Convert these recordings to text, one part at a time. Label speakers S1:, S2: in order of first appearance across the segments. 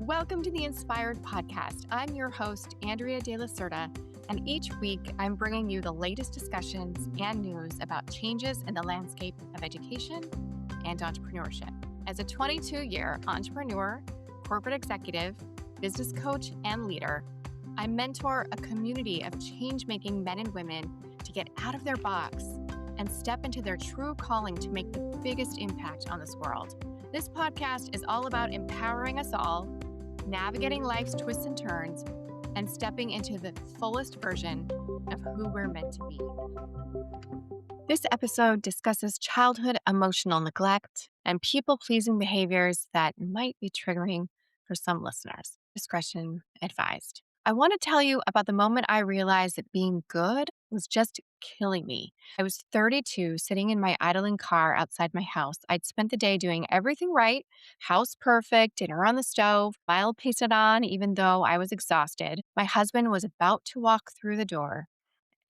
S1: Welcome to the Inspired Podcast. I'm your host, Andrea de la Cerda, and each week I'm bringing you the latest discussions and news about changes in the landscape of education and entrepreneurship. As a 22-year entrepreneur, corporate executive, business coach, and leader, I mentor a community of change-making men and women to get out of their box and step into their true calling to make the biggest impact on this world. This podcast is all about empowering us all, navigating life's twists and turns, and stepping into the fullest version of who we're meant to be. This episode discusses childhood emotional neglect and people-pleasing behaviors that might be triggering for some listeners. Discretion advised. I want to tell you about the moment I realized that being good was just killing me. I was 32, sitting in my idling car outside my house. I'd spent the day doing everything right, house perfect, dinner on the stove, mild pasted on, even though I was exhausted. My husband was about to walk through the door,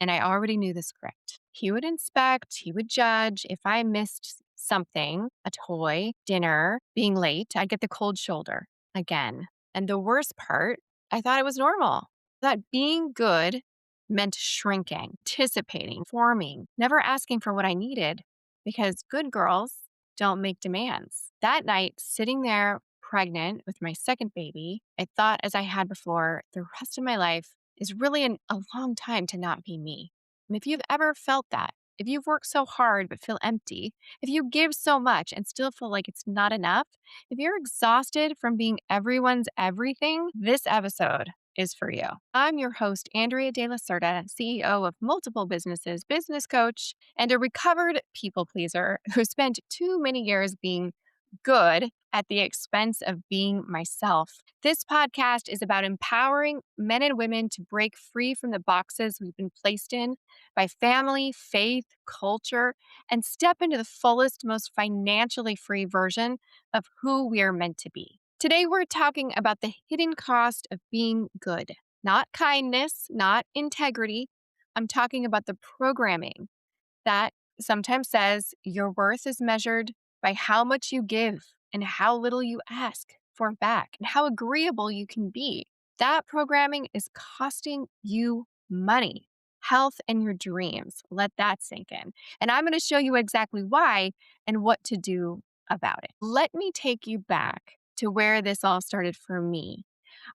S1: and I already knew the script. He would inspect, he would judge. If I missed something, a toy, dinner, being late, I'd get the cold shoulder again. And the worst part, I thought it was normal. That being good meant shrinking, anticipating, forming, never asking for what I needed, because good girls don't make demands. That night, sitting there pregnant with my second baby, I thought, as I had before, the rest of my life is really a long time to not be me. And if you've ever felt that, if you've worked so hard but feel empty, if you give so much and still feel like it's not enough, if you're exhausted from being everyone's everything, this episode is for you. I'm your host, Andrea de la Cerda, CEO of multiple businesses, business coach, and a recovered people pleaser who spent too many years being good at the expense of being myself. This podcast is about empowering men and women to break free from the boxes we've been placed in by family, faith, culture, and step into the fullest, most financially free version of who we are meant to be. Today, we're talking about the hidden cost of being good, not kindness, not integrity. I'm talking about the programming that sometimes says your worth is measured by how much you give and how little you ask for back and how agreeable you can be. That programming is costing you money, health, and your dreams. Let that sink in. And I'm going to show you exactly why and what to do about it. Let me take you back to where this all started for me.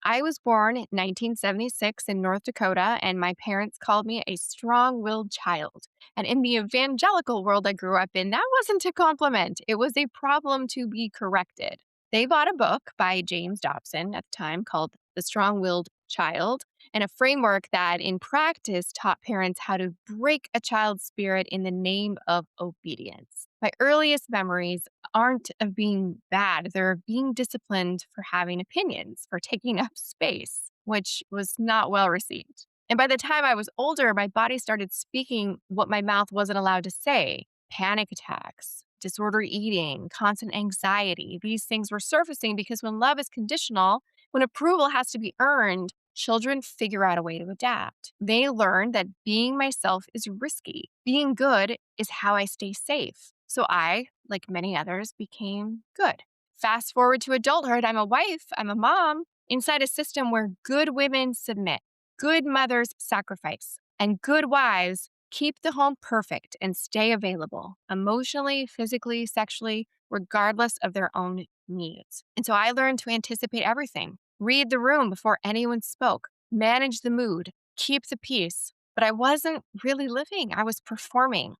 S1: I was born in 1976 in North Dakota, and my parents called me a strong-willed child. And in the evangelical world I grew up in, that wasn't a compliment. It was a problem to be corrected. They bought a book by James Dobson at the time called The Strong-Willed Child, and a framework that in practice taught parents how to break a child's spirit in the name of obedience. My earliest memories aren't of being bad. They're of being disciplined for having opinions, for taking up space, which was not well received. And by the time I was older, my body started speaking what my mouth wasn't allowed to say. Panic attacks, disordered eating, constant anxiety. These things were surfacing because when love is conditional, when approval has to be earned, children figure out a way to adapt. They learn that being myself is risky. Being good is how I stay safe. So I, like many others, became good. Fast forward to adulthood, I'm a wife, I'm a mom, inside a system where good women submit, good mothers sacrifice, and good wives keep the home perfect and stay available, emotionally, physically, sexually, regardless of their own needs. And so I learned to anticipate everything, read the room before anyone spoke, manage the mood, keep the peace. But I wasn't really living, I was performing.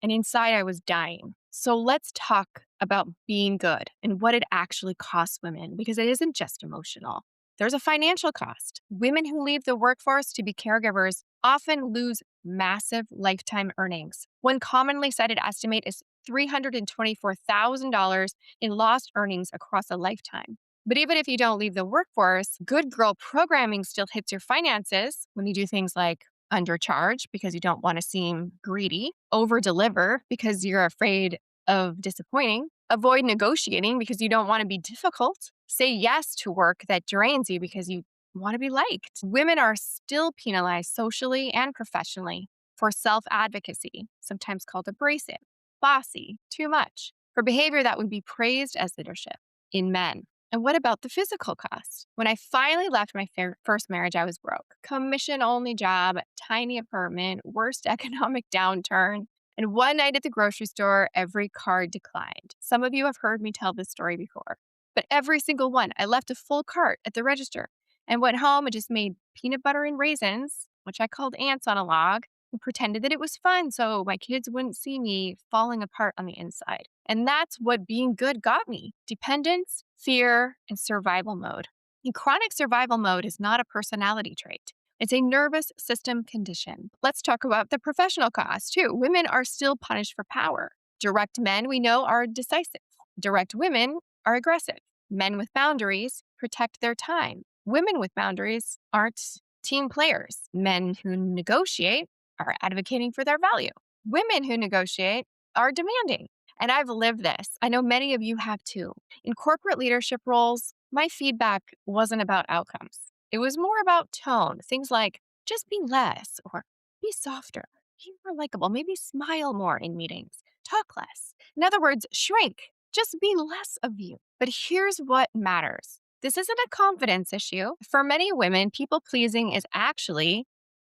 S1: And inside, I was dying. So let's talk about being good and what it actually costs women, because it isn't just emotional. There's a financial cost. Women who leave the workforce to be caregivers often lose massive lifetime earnings. One commonly cited estimate is $324,000 in lost earnings across a lifetime. But even if you don't leave the workforce, good girl programming still hits your finances when you do things like undercharge because you don't want to seem greedy, over deliver because you're afraid of disappointing, avoid negotiating because you don't want to be difficult, say yes to work that drains you because you want to be liked. Women are still penalized socially and professionally for self-advocacy, sometimes called abrasive, bossy, too much, for behavior that would be praised as leadership in men. And what about the physical cost? When I finally left my first marriage, I was broke. Commission only job, tiny apartment, worst economic downturn. And one night at the grocery store, every card declined. Some of you have heard me tell this story before, but every single one, I left a full cart at the register and went home and just made peanut butter and raisins, which I called ants on a log, and pretended that it was fun so my kids wouldn't see me falling apart on the inside. And that's what being good got me: dependence, fear, and survival mode. And chronic survival mode is not a personality trait. It's a nervous system condition. Let's talk about the professional cost too. Women are still punished for power. Direct men, we know, are decisive. Direct women are aggressive. Men with boundaries protect their time. Women with boundaries aren't team players. Men who negotiate are advocating for their value. Women who negotiate are demanding. And I've lived this. I know many of you have too. In corporate leadership roles, my feedback wasn't about outcomes. It was more about tone. Things like just be less or be softer, be more likable, maybe smile more in meetings, talk less. In other words, shrink, just be less of you. But here's what matters. This isn't a confidence issue. For many women, people pleasing is actually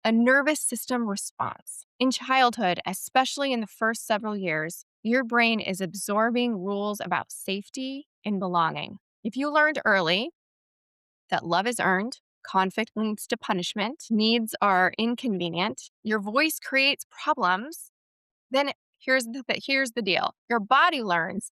S1: a nervous system response. In childhood, especially in the first several years, your brain is absorbing rules about safety and belonging. If you learned early that love is earned, conflict leads to punishment, needs are inconvenient, your voice creates problems, then here's the deal. Your body learns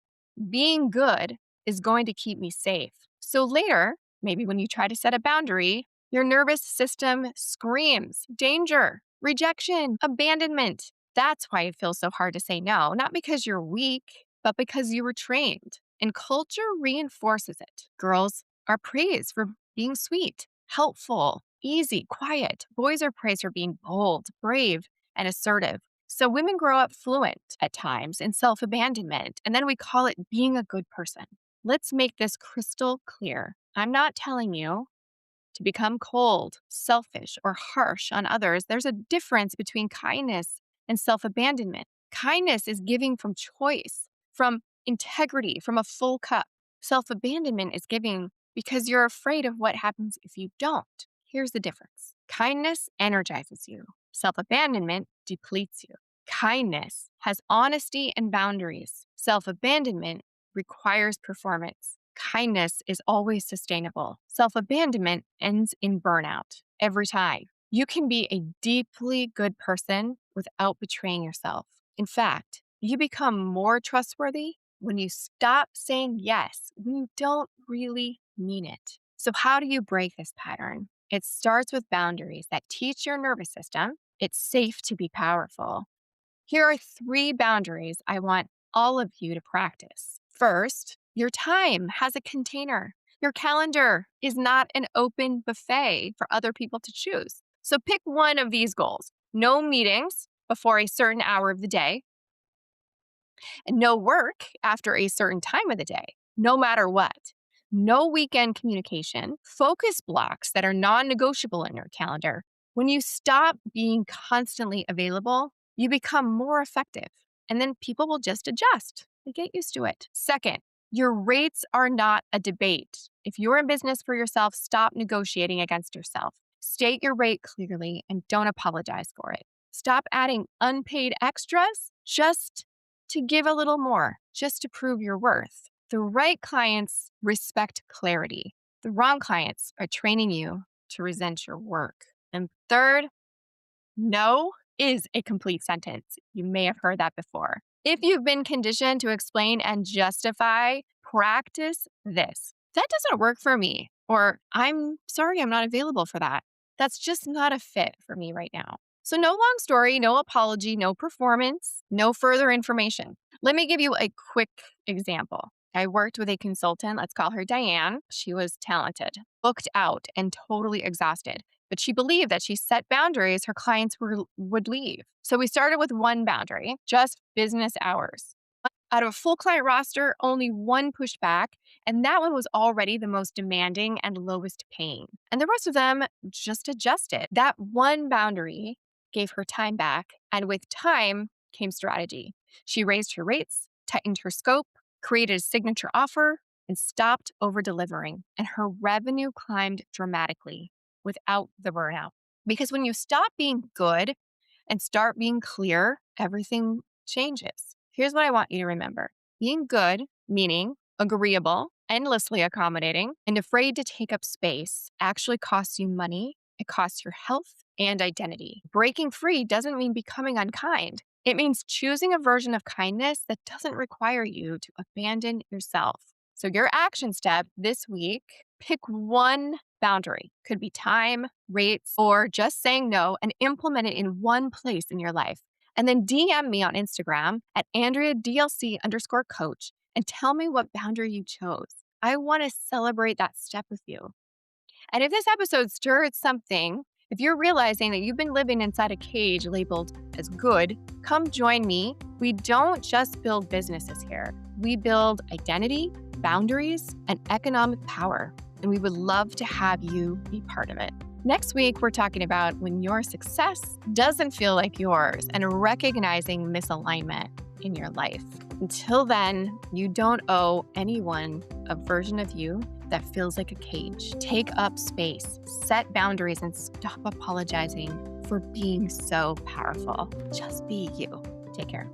S1: being good is going to keep me safe. So later, maybe when you try to set a boundary, your nervous system screams danger, rejection, abandonment. That's why it feels so hard to say no, not because you're weak, but because you were trained. And culture reinforces it. Girls are praised for being sweet, helpful, easy, quiet. Boys are praised for being bold, brave, and assertive. So women grow up fluent at times in self-abandonment, and then we call it being a good person. Let's make this crystal clear. I'm not telling you to become cold, selfish, or harsh on others. There's a difference between kindness and self-abandonment. Kindness is giving from choice, from integrity, from a full cup. Self-abandonment is giving because you're afraid of what happens if you don't. Here's the difference. Kindness energizes you. Self-abandonment depletes you. Kindness has honesty and boundaries. Self-abandonment requires performance. Kindness is always sustainable. Self-abandonment ends in burnout every time. You can be a deeply good person without betraying yourself. In fact, you become more trustworthy when you stop saying yes when you don't really mean it. So how do you break this pattern? It starts with boundaries that teach your nervous system it's safe to be powerful. Here are 3 boundaries I want all of you to practice. First, your time has a container. Your calendar is not an open buffet for other people to choose. So pick one of these goals. No meetings before a certain hour of the day, and no work after a certain time of the day, no matter what. No weekend communication, focus blocks that are non-negotiable in your calendar. When you stop being constantly available, you become more effective, and then people will just adjust. They get used to it. Second, your rates are not a debate. If you're in business for yourself, stop negotiating against yourself. State your rate clearly and don't apologize for it. Stop adding unpaid extras just to give a little more, just to prove your worth. The right clients respect clarity. The wrong clients are training you to resent your work. And third, no is a complete sentence. You may have heard that before. If you've been conditioned to explain and justify, practice this. That doesn't work for me. Or I'm sorry, I'm not available for that. That's just not a fit for me right now. So no long story, no apology, no performance, no further information. Let me give you a quick example. I worked with a consultant, let's call her Diane. She was talented, booked out, and totally exhausted. But she believed that she set boundaries her clients would leave. So we started with one boundary, just business hours. Out of a full client roster, only one pushed back, and that one was already the most demanding and lowest paying. And the rest of them just adjusted. That one boundary gave her time back, and with time came strategy. She raised her rates, tightened her scope, created a signature offer, and stopped over-delivering, and her revenue climbed dramatically without the burnout. Because when you stop being good and start being clear, everything changes. Here's what I want you to remember. Being good, meaning agreeable, endlessly accommodating, and afraid to take up space, actually costs you money. It costs your health and identity. Breaking free doesn't mean becoming unkind. It means choosing a version of kindness that doesn't require you to abandon yourself. So your action step this week, pick one boundary. Could be time, rates, or just saying no, and implement it in one place in your life. And then DM me on Instagram at AndreaDLC_coach and tell me what boundary you chose. I want to celebrate that step with you. And if this episode stirred something, if you're realizing that you've been living inside a cage labeled as good, come join me. We don't just build businesses here. We build identity, boundaries, and economic power. And we would love to have you be part of it. Next week, we're talking about when your success doesn't feel like yours and recognizing misalignment in your life. Until then, you don't owe anyone a version of you that feels like a cage. Take up space, set boundaries, and stop apologizing for being so powerful. Just be you. Take care.